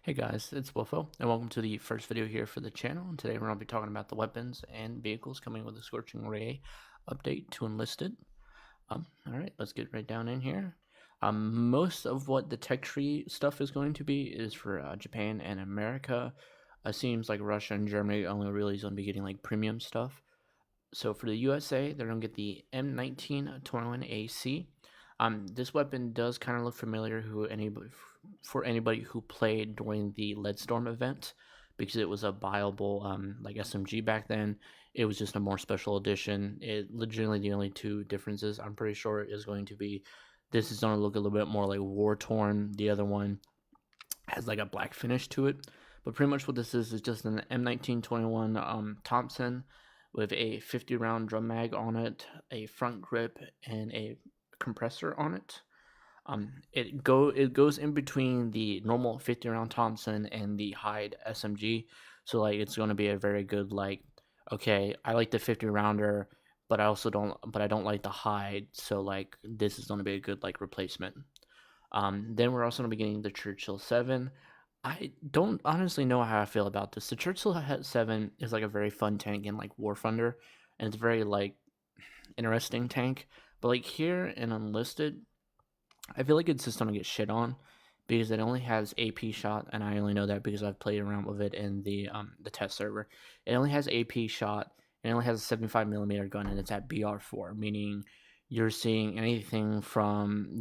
Hey guys, it's Wolfo, and welcome to the first video here for the channel. And today we're going to be talking about the weapons and vehicles coming with the Scorching Ray update to Enlisted. Alright, let's get right down in here. Most of what the tech tree stuff is going to be is for Japan and America. Seems like Russia and Germany only really is going to be getting like premium stuff. So for the USA, they're going to get the M1921AC. This weapon does kind of look familiar for anybody who played during the Leadstorm event, because it was a buyable like SMG back then. It was just a more special edition. It legitimately the only two differences I'm pretty sure is going to be this is going to look a little bit more like war torn. The other one has like a black finish to it. But pretty much what this is just an M1921 Thompson with a 50 round drum mag on it, a front grip, and a compressor on it. It goes in between the normal 50 round Thompson and the Hyde SMG. So like it's going to be a very good like, okay, I like the 50 rounder, but I don't like the Hyde. So like this is going to be a good like replacement. Then we're also going to be getting the Churchill 7. I don't honestly know how I feel about this. The Churchill 7 is like a very fun tank in like War Thunder, and it's very like interesting tank. But like here in Enlisted, I feel like it's just gonna get shit on because it only has AP shot, and I only know that because I've played around with it in the test server. It only has AP shot, and it only has a 75mm gun, and it's at BR4, meaning you're seeing anything from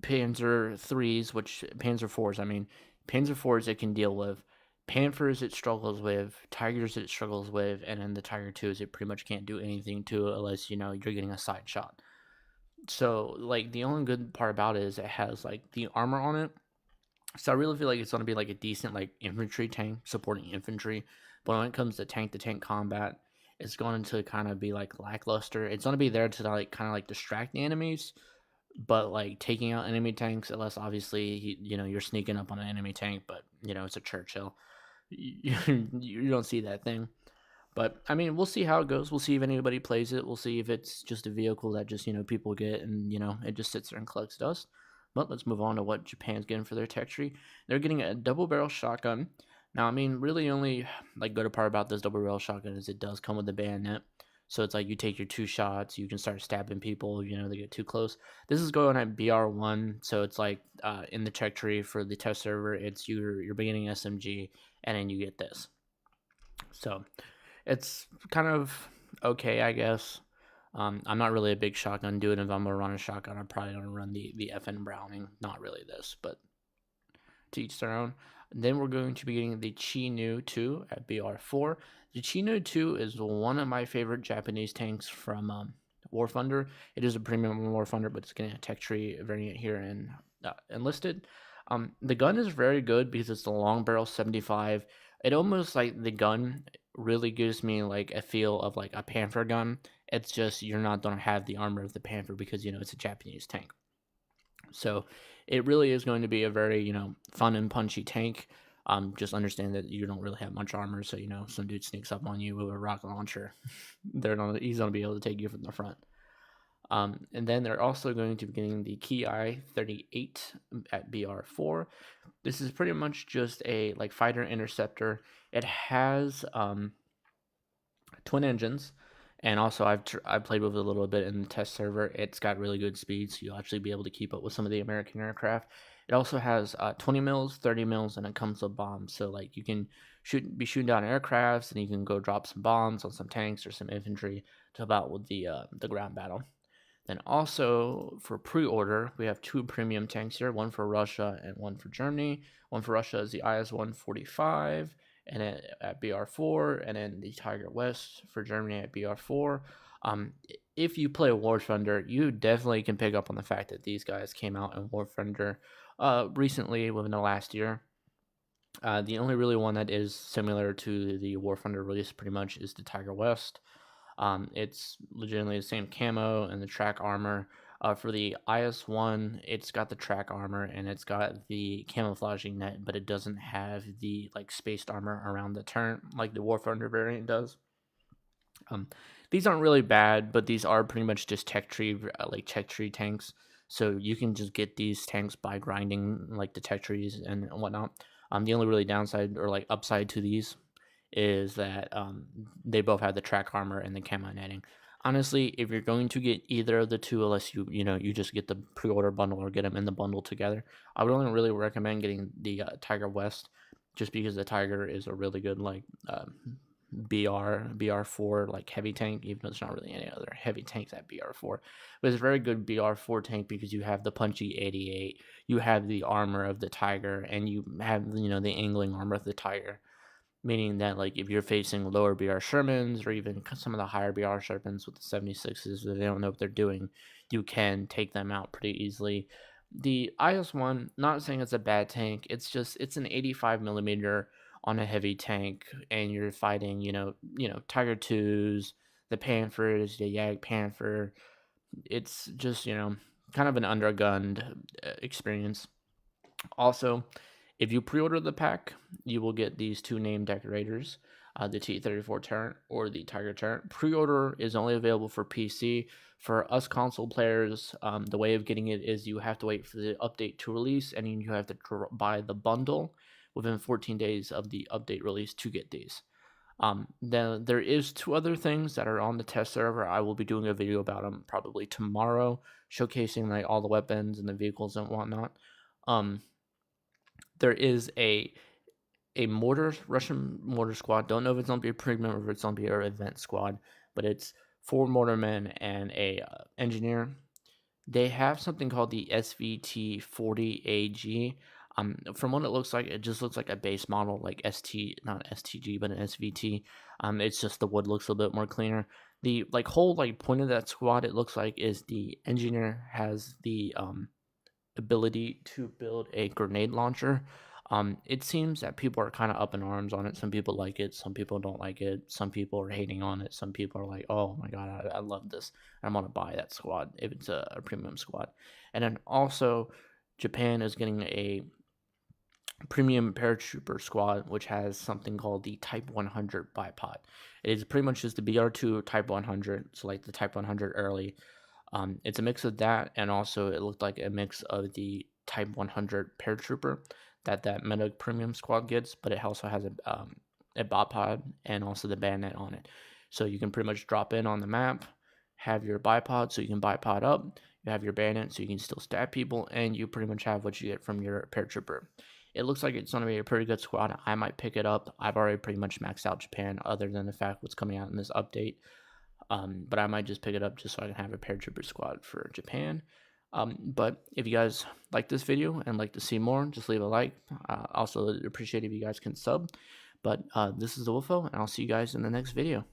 Panzer 3s, which Panzer 4s, I mean, Panzer 4s it can deal with, Panthers it struggles with, Tigers it struggles with, and then the Tiger 2s it pretty much can't do anything to unless you're getting a side shot. So like the only good part about it is it has like the armor on it. So I really feel like it's gonna be like a decent like infantry tank supporting infantry. But when it comes to tank combat, it's going to kind of be like lackluster. It's gonna be there to like kind of like distract the enemies, but like taking out enemy tanks, unless obviously you're sneaking up on an enemy tank, but it's a Churchill. You don't see that thing. But I mean, we'll see how it goes. We'll see if anybody plays it. We'll see if it's just a vehicle that just people get and it just sits there and collects dust. But let's move on to what Japan's getting for their tech tree. They're getting a double barrel shotgun. Now, I mean, really only like good part about this double barrel shotgun is it does come with a bayonet. So it's like you take your 2 shots, you can start stabbing people, they get too close. This is going at BR1, so it's like in the tech tree for the test server, it's your beginning SMG, and then you get this. So it's kind of okay, I guess. I'm not really a big shotgun dude. If I'm gonna run a shotgun, I'm probably gonna run the FN Browning, not really this, but to each their own. Then we're going to be getting the Chinu 2 at BR4. The Chinu 2 is one of my favorite Japanese tanks from War Thunder. It is a premium War Thunder, but it's getting a tech tree variant here in Enlisted. The gun is very good because it's the long barrel 75. It almost like the gun really gives me like a feel of like a Panther gun. It's just you're not gonna have the armor of the Panther because it's a Japanese tank. So it really is going to be a very fun and punchy tank. Just understand that you don't really have much armor, so some dude sneaks up on you with a rocket launcher. He's gonna be able to take you from the front. And then they're also going to be getting the Ki 38 at BR4. This is pretty much just a like fighter interceptor. It has twin engines, and also I've played with it a little bit in the test server. It's got really good speed, so you'll actually be able to keep up with some of the American aircraft. It also has 20 mils, 30 mils, and it comes with bombs. So like you can be shooting down aircrafts, and you can go drop some bombs on some tanks or some infantry to help out with the ground battle. Then also for pre-order, we have 2 premium tanks here, one for Russia and one for Germany. One for Russia is the IS-145 and at BR4, and then the Tiger West for Germany at BR4. If you play War Thunder, you definitely can pick up on the fact that these guys came out in War Thunder recently within the last year. The only really one that is similar to the War Thunder release pretty much is the Tiger West. It's legitimately the same camo and the track armor. For the IS-1, it's got the track armor and it's got the camouflaging net, but it doesn't have the like spaced armor around the turret like the War Thunder variant does. These aren't really bad, but these are pretty much just tech tree tanks. So you can just get these tanks by grinding like the tech trees and whatnot. The only really downside or like upside to these is that they both have the track armor and the camo netting. Honestly, if you're going to get either of the two, unless you just get the pre-order bundle or get them in the bundle together, I would only really recommend getting the Tiger West, just because the Tiger is a really good like BR4 like heavy tank, even though there's not really any other heavy tanks at BR4, but it's a very good BR4 tank because you have the punchy 88, you have the armor of the Tiger, and you have the angling armor of the Tiger, meaning that like if you're facing lower BR Shermans or even some of the higher BR Shermans with the 76s that they don't know what they're doing, you can take them out pretty easily. The IS-1, not saying it's a bad tank, it's an 85 millimeter on a heavy tank, and you're fighting Tiger 2s, the Panthers, the Yag Panther. It's just kind of an undergunned experience. Also, if you pre-order the pack, you will get these two name decorators, the T-34 Turret or the Tiger Turret. Pre-order is only available for PC. For us console players, the way of getting it is you have to wait for the update to release, and you have to buy the bundle within 14 days of the update release to get these. Then there is two other things that are on the test server. I will be doing a video about them probably tomorrow, showcasing like all the weapons and the vehicles and whatnot. There is a Russian mortar squad. Don't know if it's gonna be a premium or if it's gonna be an event squad, but it's 4 mortarmen and a engineer. They have something called the SVT 40AG. From what it looks like, it just looks like a base model, like not STG, but an SVT. It's just the wood looks a little bit more cleaner. The whole point of that squad, it looks like, is the engineer has the ability to build a grenade launcher. It seems that people are kind of up in arms on it. Some people like it, some people don't like it, some people are hating on it, some people are like, oh my god, I love this, I want to buy that squad if it's a premium squad. And then also, Japan is getting a premium paratrooper squad, which has something called the Type 100 bipod. It is pretty much just the BR2 Type 100, so like the Type 100 early. It's a mix of that, and also it looked like a mix of the Type 100 paratrooper that Meta Premium Squad gets, but it also has a bipod and also the bayonet on it. So you can pretty much drop in on the map, have your bipod so you can bipod up, you have your bayonet so you can still stab people, and you pretty much have what you get from your paratrooper. It looks like it's going to be a pretty good squad. I might pick it up. I've already pretty much maxed out Japan, other than the fact what's coming out in this update. But I might just pick it up just so I can have a paratrooper squad for Japan. But if you guys like this video and like to see more, just leave a like. Also appreciate if you guys can sub. But this is the Wolfo, and I'll see you guys in the next video.